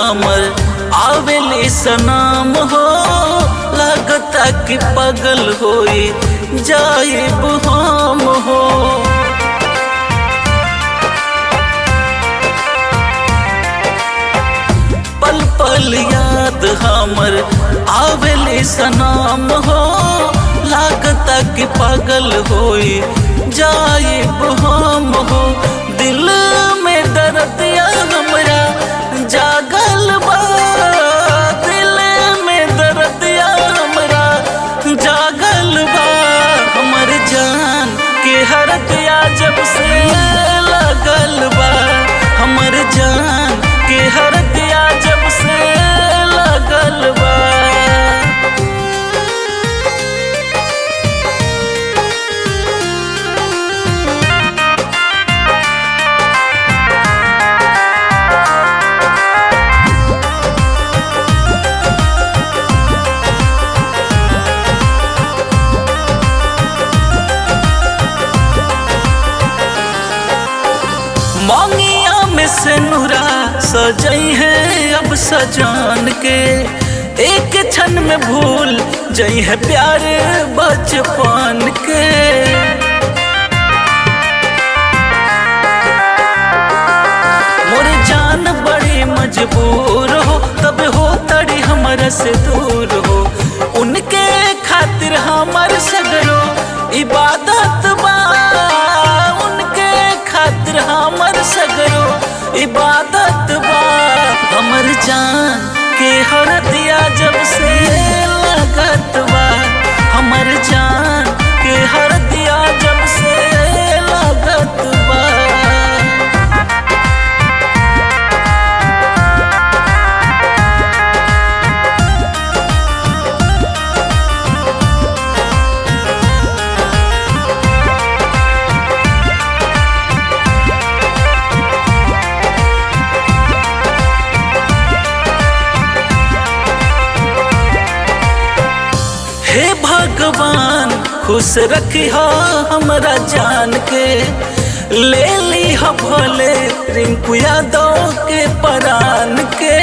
हमर आवेले सनाम हो, लगता कि पागल होई जाइब हम हो। पल पल याद हमर आवेले सनाम हो, लगता कि पागल होई जाइब हम हो। दिल में दर्दिया हमरा जागल बा, दिल में दर्दिया हमरा जागल बा। हमर जान के हरदिया जब से लगल बा, हमर जान के हरदिया जब से लगल बा। मोंगिया में से नूरा सजई है अब सजान के, एक क्षण में भूल जई है प्यार बचपन के। मोर जान बड़ी मजबूर हो, तब हो तड़ी हमरा से दूर हो। उनके खातिर हमर सगरो इबादत बा, उनके खातिर हमर सगरो इबादत बा। हमर जान के हरदिया जब से लगत बा, हमर जान के हरदिया जब से लगत बा। हे भगवान खुश रखिहा हमरा जान के, ले ली भले रिंकू यादव के परान के।